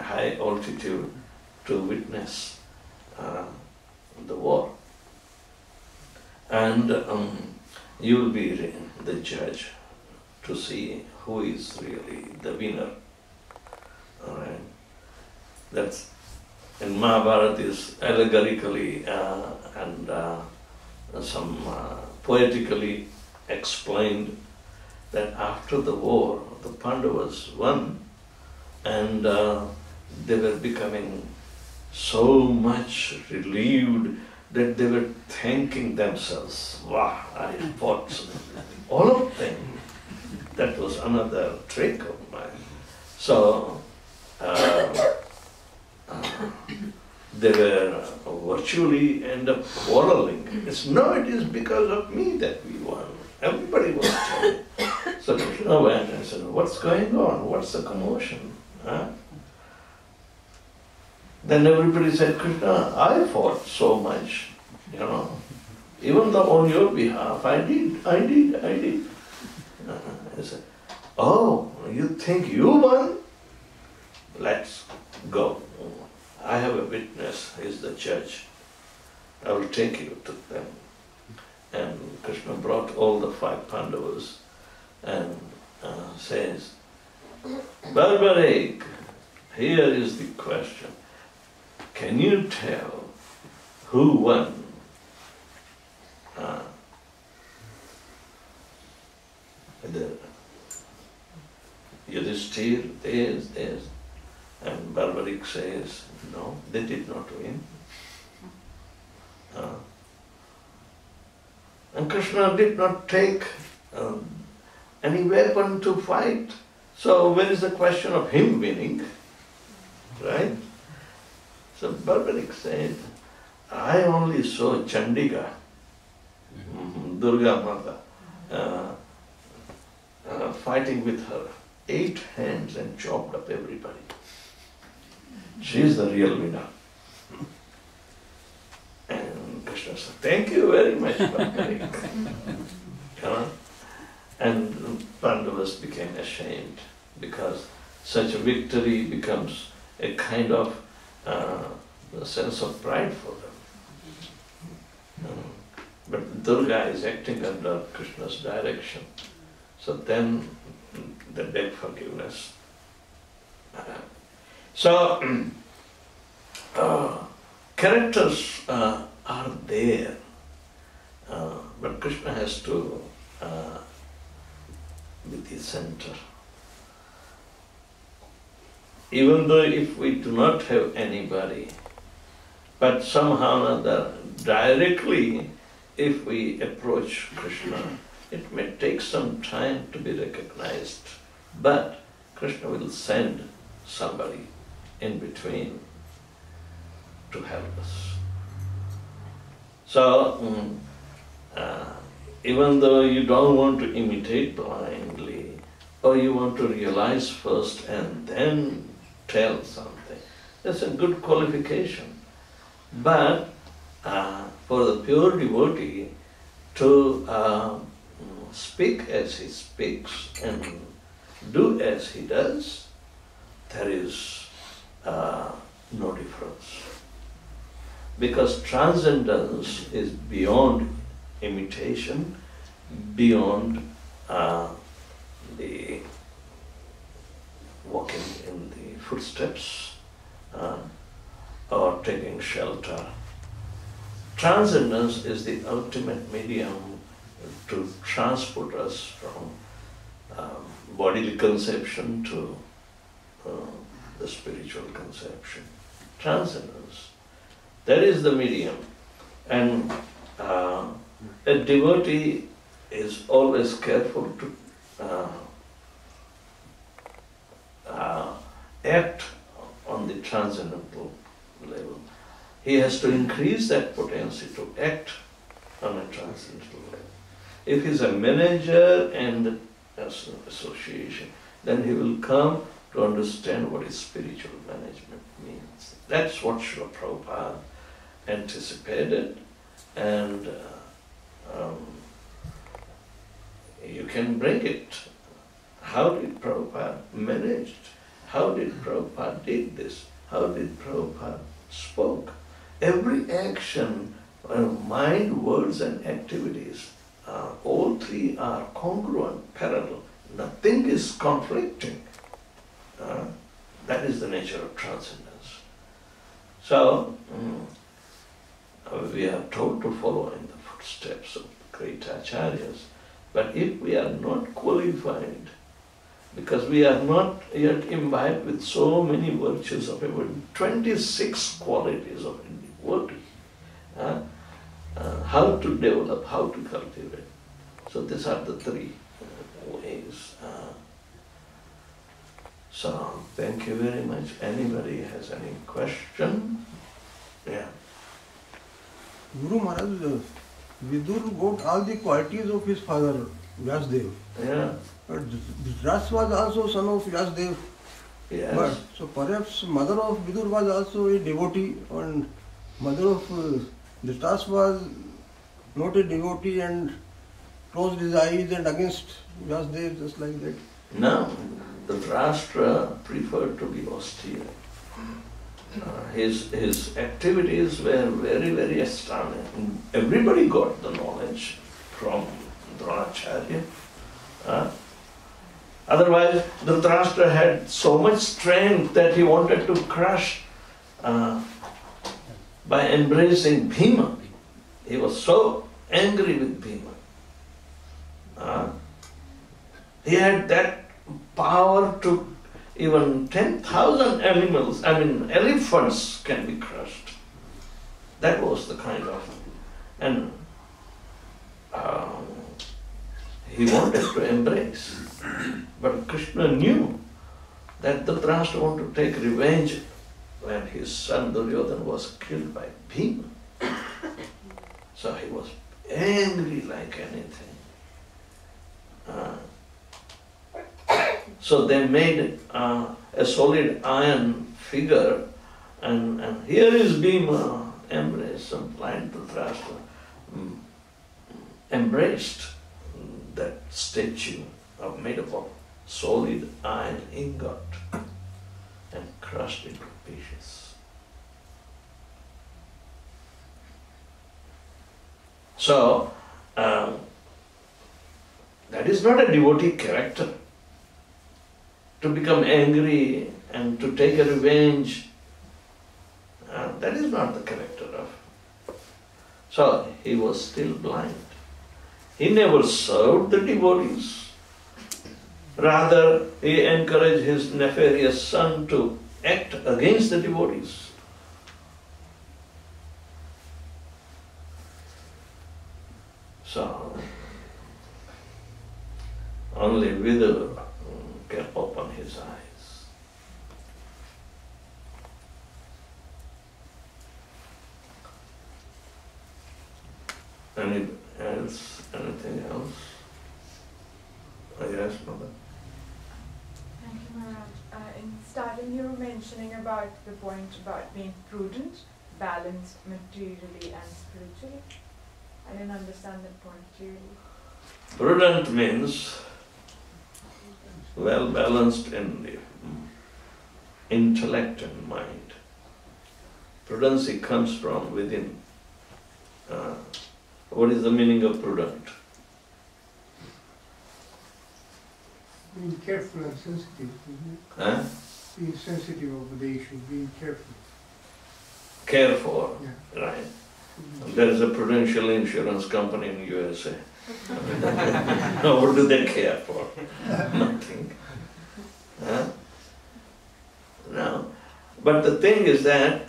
high altitude to witness the war. And you will be the judge to see who is really the winner. Alright. That's in Mahabharata is allegorically and some poetically explained that after the war, the Pandavas won, and they were becoming so much relieved that they were thanking themselves. Wow, I fought all of them. That was another trick of mine. So they were virtually end up quarreling. It's no, it is because of me that we won. Everybody was telling. So Krishna went and said, what's going on? What's the commotion? Huh? Then everybody said, Krishna, I fought so much, even though on your behalf, I did. I said, oh, you think you won? Let's go. I have a witness, he is the judge. I will take you to them. And Krishna brought all the 5 Pandavas and says, Barbaric, here is the question. Can you tell who won? The Yudhishthir, theirs. And Barbaric says, no, they did not win. And Krishna did not take any weapon to fight. So where is the question of him winning? Right? So Barbaric said, I only saw Chandika, Durga Mata, fighting with her 8 hands and chopped up everybody. She is the real winner. And Krishna said, thank you very much, Barbaric. And Pandavas became ashamed because such a victory becomes a kind of a sense of pride for them. But Durga is acting under Krishna's direction. So then they beg forgiveness. So characters are there, but Krishna has to be the center. Even though if we do not have anybody, but somehow or other, directly, if we approach Krishna, it may take some time to be recognized, but Krishna will send somebody in between to help us. So, even though you don't want to imitate blindly, or you want to realize first and then tell something, that's a good qualification. But for the pure devotee to speak as he speaks and do as he does, there is no difference. Because transcendence is beyond imitation, beyond the walking in the footsteps or taking shelter. Transcendence is the ultimate medium to transport us from bodily conception to the spiritual conception. Transcendence. That is the medium. And a devotee is always careful to act on the transcendental level. He has to increase that potency to act on a transcendental level. If he's a manager and association, then he will come to understand what is spiritual management means. That's what Srila Prabhupada anticipated, and you can bring it. How did Prabhupada manage How did Prabhupada did this? How did Prabhupada spoke? Every action, mind, words and activities, all three are congruent, parallel. Nothing is conflicting. That is the nature of transcendence. So, we are told to follow in the footsteps of great acharyas. But if we are not qualified, because we are not yet imbibed with so many virtues of a 26 qualities of a devotee, how to develop, how to cultivate. So these are the three ways. So thank you very much. Anybody has any question? Yeah. Guru Maharaj, Vidur got all the qualities of his father, Vyasdev. Yeah. But Dhritarashtra was also son of Vyasdev. Yes. But so perhaps mother of Vidur was also a devotee, and mother of Dhritarashtra was not a devotee and closed his eyes and against Vyasdev, just like that. No, Dhritarashtra preferred to be austere. His activities were very, very astonishing. Everybody got the knowledge from Dronacharya. Otherwise, Dhritarashtra had so much strength that he wanted to crush by embracing Bhima. He was so angry with Bhima. He had that power to even 10,000 animals, elephants can be crushed. That was the kind of, and he wanted to embrace. But Krishna knew that Dhritarashtra wanted to take revenge when his son Duryodhana was killed by Bhima. So he was angry like anything. So they made a solid iron figure, and here is Bhima embraced, some blind Dhritarashtra embraced that statue made up of solid iron ingot and crushed it to pieces. So, that is not a devotee character. To become angry and to take a revenge, that is not the character of. So he was still blind. He never served the devotees. Rather, he encouraged his nefarious son to act against the devotees. So, only Vidur can open his eyes. Anything else? Yes, Mother. Thank you, Maharaj. In starting, you were mentioning about the point about being prudent, balanced materially and spiritually. I didn't understand that point clearly. Prudent means well balanced in the intellect and mind. Prudency comes from within. What is the meaning of prudent? Being careful and sensitive, isn't it? Huh? Being sensitive over the issue, being careful. Care for, Yeah. right. There is a prudential insurance company in USA. What do they care for? Nothing. Huh? No. But the thing is that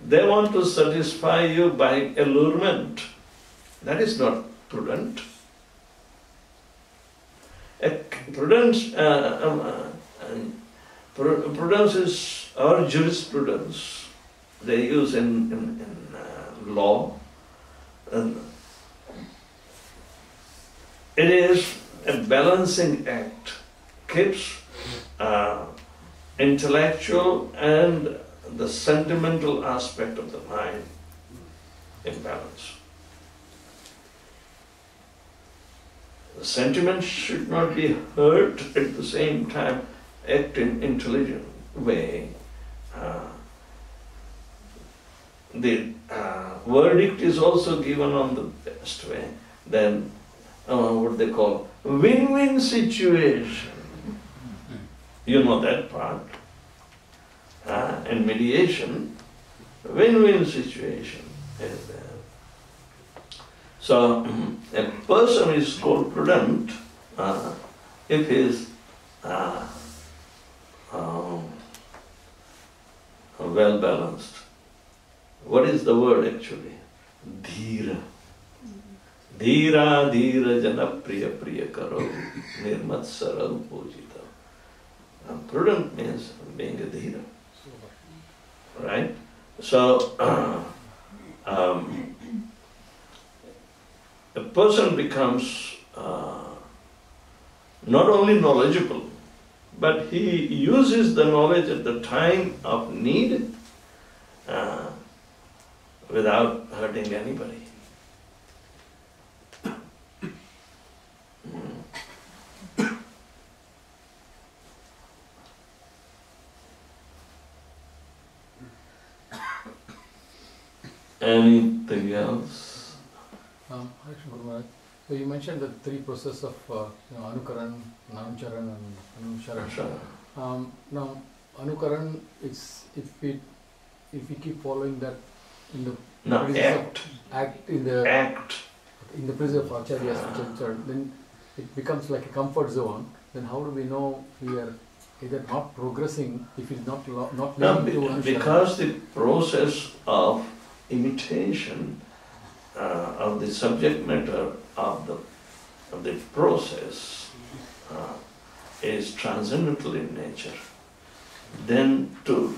they want to satisfy you by allurement. That is not prudent. Prudence is our jurisprudence. They use in law. It is a balancing act. Keeps intellectual and the sentimental aspect of the mind in balance. The sentiments should not be hurt at the same time, act in intelligence. way, the verdict is also given on the best way, then what they call win-win situation. You know that part. And mediation, win-win situation is there. So a person is called prudent if he is well balanced. What is the word actually? Dhira. Dhira, dhira, jana priya, priya karo, nirmatsara upojita. Prudent means being a dhira. Right? So, a person becomes not only knowledgeable, but he uses the knowledge at the time of need without hurting anybody. Anything else? Actually, Guru, so you mentioned the three processes of Anukaran, Nanucharan and Anusaran. Now, Anukaran, it's if we keep following that in the act in the presence of Acharyas, then it becomes like a comfort zone. Then how do we know we are either not progressing if it's not leading to Anusaran? Because the process of imitation of the subject matter of the process is transcendental in nature. Then to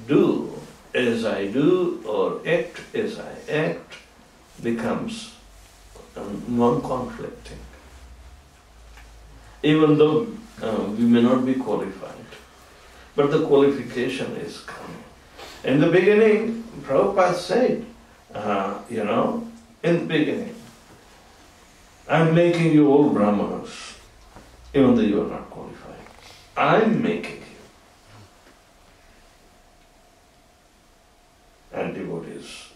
do as I do or act as I act becomes non-conflicting. Even though we may not be qualified, but the qualification is coming. In the beginning, Prabhupada said, in the beginning, I'm making you all Brahmanas, even though you are not qualified. I'm making you. And devotees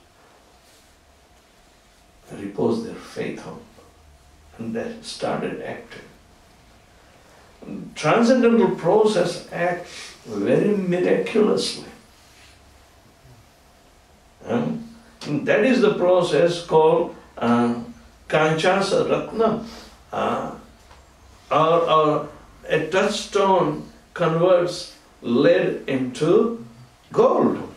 repose their faith on, and they started acting. Transcendental process acts very miraculously. And that is the process called Kanchasa Ratna, or a touchstone converts lead into gold.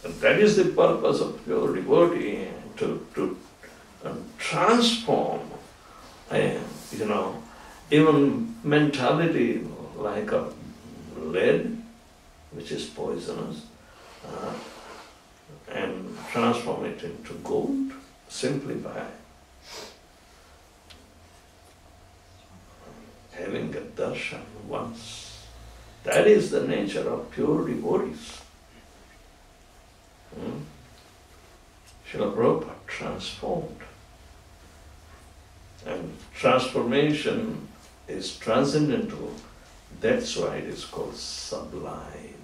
And that is the purpose of pure devotee, to transform, even mentality like a lead, which is poisonous, and transform it into gold simply by having a darshan once. That is the nature of pure devotees. Srila Prabhupada transformed. And transformation is transcendental. That's why it is called sublime.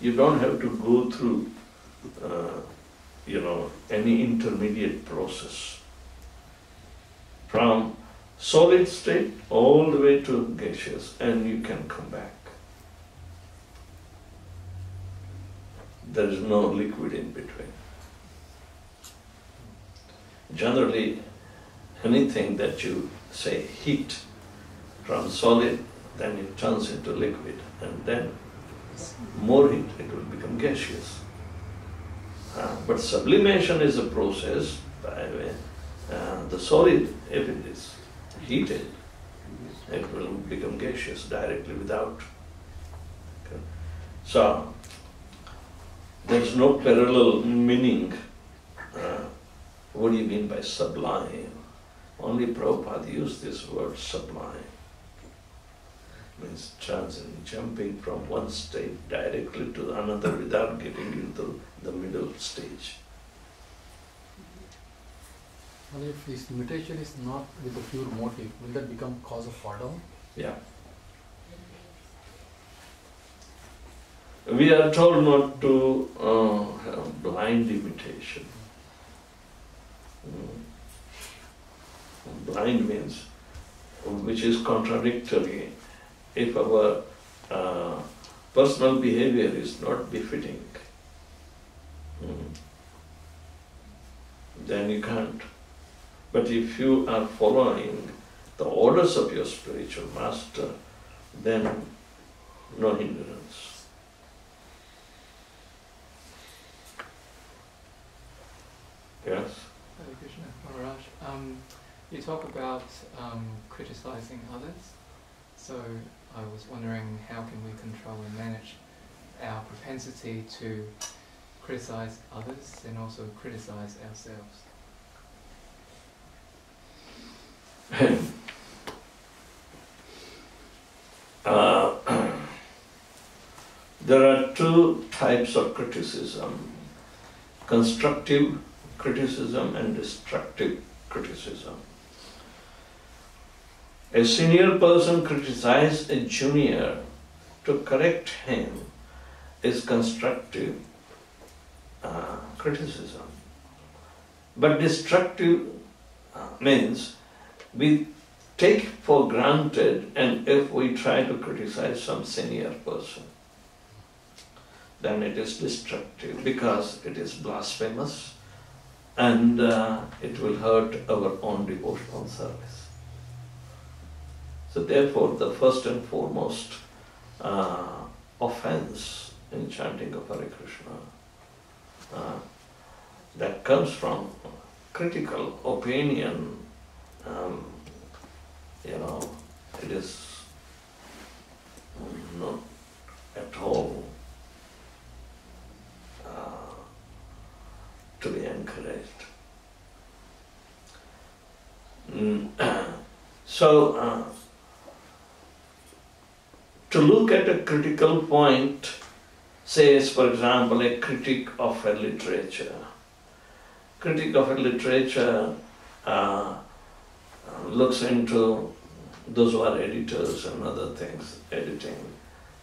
You don't have to go through, any intermediate process. From solid state all the way to gaseous, and you can come back. There is no liquid in between. Generally, anything that you say heat from solid, then it turns into liquid, and then more heat, it will become gaseous. But sublimation is a process by the solid, if it is heated, it will become gaseous directly without. Okay. So, there is no parallel meaning. What do you mean by sublime? Only Prabhupada used this word sublime. Means jumping from one state directly to another without getting into the middle stage. And if this mutation is not with a pure motive, will that become cause of fall down? Yeah. We are told not to have blind imitation. Blind means which is contradictory. If our personal behavior is not befitting, then you can't. But if you are following the orders of your spiritual master, then no hindrance. Yes? Hare Krishna, Maharaj. You talk about criticizing others. So I was wondering, how can we control and manage our propensity to criticize others and also criticize ourselves? There are two types of criticism: constructive criticism and destructive criticism. A senior person criticizes a junior to correct him is constructive criticism. But destructive means we take for granted, and if we try to criticize some senior person, then it is destructive because it is blasphemous and it will hurt our own devotional service. So therefore, the first and foremost offense in chanting of Hare Krishna that comes from critical opinion, it is not at all to be encouraged. So, to look at a critical point, says, for example, a critic of a literature. Critic of a literature looks into those who are editors and other things, editing.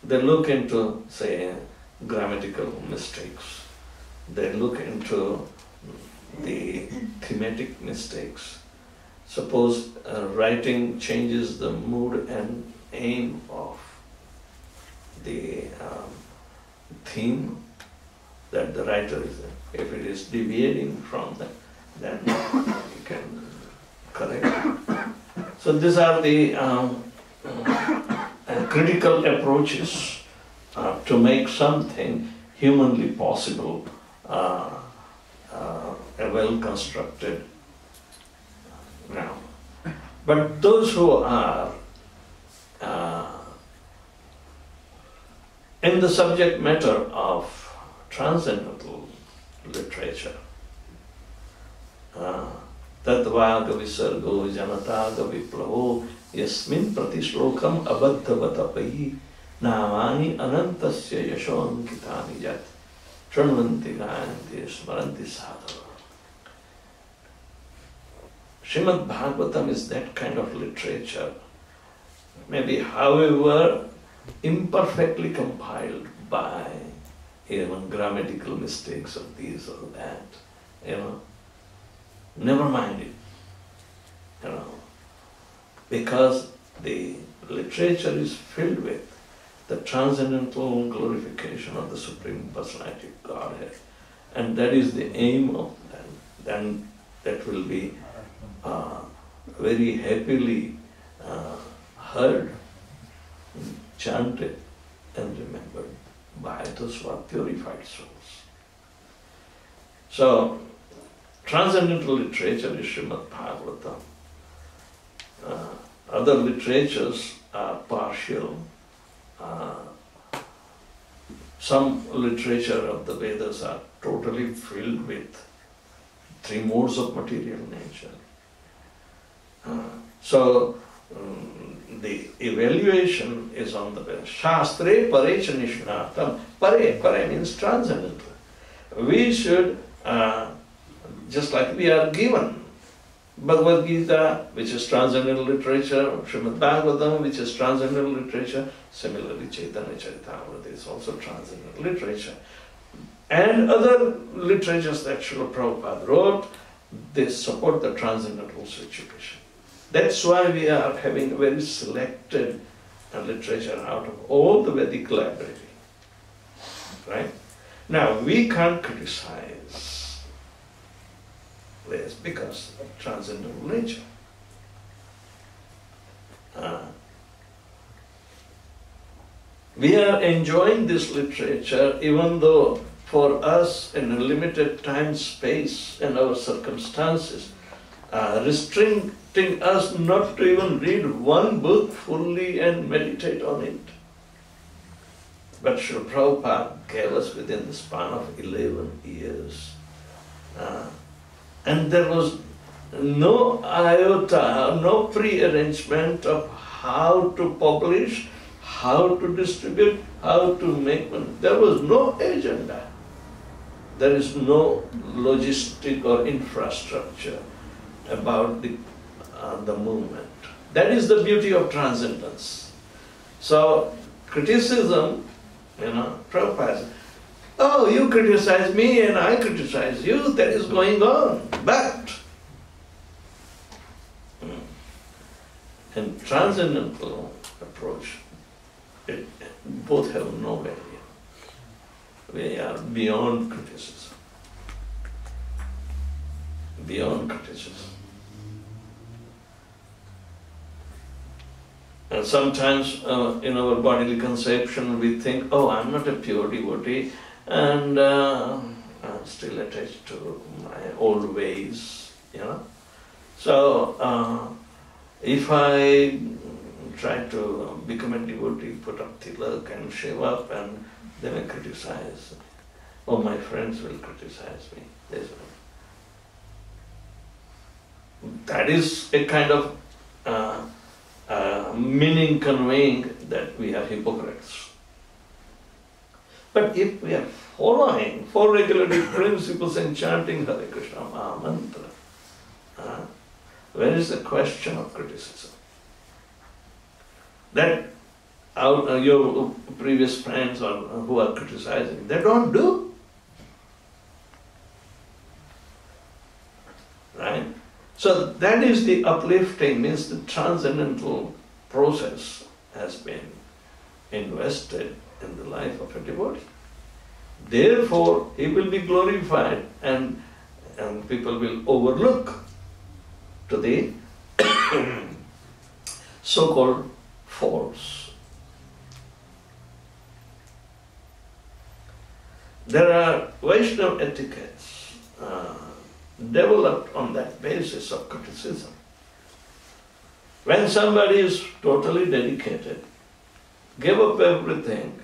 They look into, say, grammatical mistakes. They look into the thematic mistakes. Suppose writing changes the mood and aim of the theme that the writer is in. If it is deviating from that, then you can correct it. So these are the critical approaches to make something humanly possible, a well-constructed ground. But those who are in the subject matter of transcendental literature, Tattvaga visargo janataga viplavo yasmin pratishlokam abadhavatapahi namani anantasya yashonkitani yat shrunvanti gayanti smaranti sadhava. Srimad Bhagavatam is that kind of literature, maybe however imperfectly compiled by even grammatical mistakes of these or that, never mind it, because the literature is filled with the transcendental glorification of the Supreme Personality of Godhead, and that is the aim of that. Then that will be very happily heard, chanted and remembered by those who are purified souls. So, transcendental literature is Srimad Bhagavatam. Other literatures are partial. Some literature of the Vedas are totally filled with three modes of material nature. So, the evaluation is on the Vedas. Shastre parecha nishnatam. Pare means transcendental. We should, just like we are given Bhagavad Gita, which is transcendental literature, Srimad Bhagavatam, which is transcendental literature, similarly Chaitanya Charitamrita is also transcendental literature. And other literatures that Srila Prabhupada wrote, they support the transcendental situation. That's why we are having very selected literature out of all the Vedic library. Right? Now, we can't criticize this because of transcendental nature. We are enjoying this literature even though for us in a limited time space and our circumstances restricting us not to even read one book fully and meditate on it. But Srila Prabhupada gave us within the span of 11 years. And there was no iota, no pre-arrangement of how to publish, how to distribute, how to make money. There was no agenda. There is no logistic or infrastructure about the movement. That is the beauty of transcendence. So criticism, Prabhupada said, oh, you criticize me and I criticize you, that is going on. But in transcendental approach, both have no value. We are beyond criticism. Beyond criticism. And sometimes in our bodily conception we think, oh, I'm not a pure devotee and I'm still attached to my old ways, So if I try to become a devotee, put up tilak and shave up, and they may criticize. Oh, my friends will criticize me. That is a kind of meaning conveying that we are hypocrites. But if we are following four regulative principles and chanting Hare Krishna Maha Mantra, where is the question of criticism? That your previous friends or who are criticizing, they don't do. Right? So that is the uplifting, means the transcendental process has been invested in the life of a devotee. Therefore, he will be glorified and people will overlook to the so-called faults. There are Vaishnava etiquettes developed on that basis of criticism. When somebody is totally dedicated, gave up everything,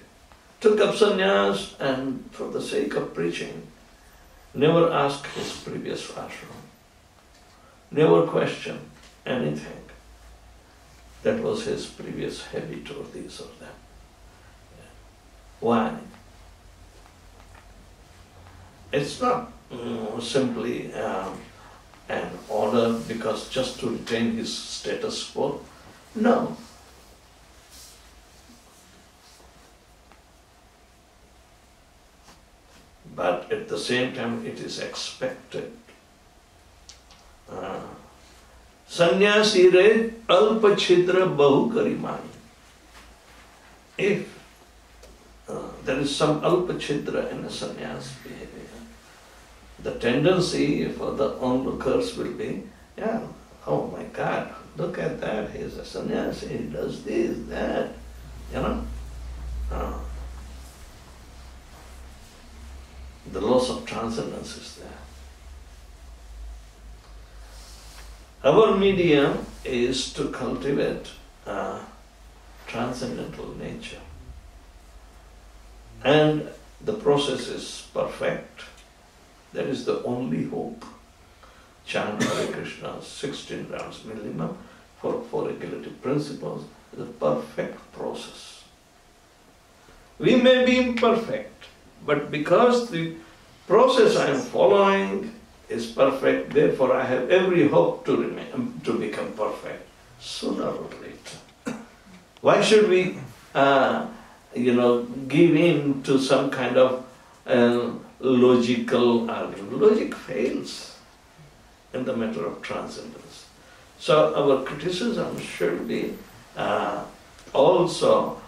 took up sannyas, and for the sake of preaching, never asked his previous ashram, never questioned anything that was his previous habit or this or that. Why? It's not simply an order because just to retain his status quo. No. But at the same time it is expected. Sannyasi re alpa chidra bahu karimani. If there is some alpa chidra in a sannyas behavior, the tendency for the onlookers will be, oh my God, look at that, he's a sannyasi, he does this, that, The loss of transcendence is there. Our medium is to cultivate transcendental nature. And the process is perfect. That is the only hope. Chant Hare Krishna 16 rounds minimum for four regulative principles is a perfect process. We may be imperfect, but because the process I am following is perfect, therefore I have every hope to become perfect, sooner or later. Why should we, give in to some kind of logical argument? Logic fails in the matter of transcendence. So our criticism should be also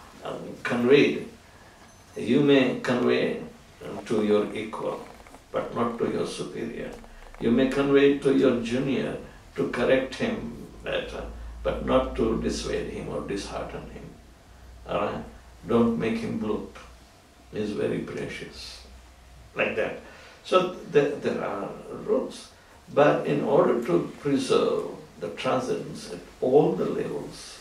conveyed. You may convey to your equal, but not to your superior. You may convey to your junior to correct him better, but not to dissuade him or dishearten him. Alright? Don't make him bloop. He is very precious. Like that. So there are rules. But in order to preserve the transcendence at all the levels,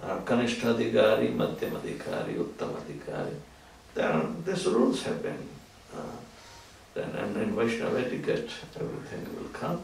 Kanishtadhikari, Madhyamadhikari, Uttamadhikari, these rules have been done, and in Vaishnava etiquette everything will come.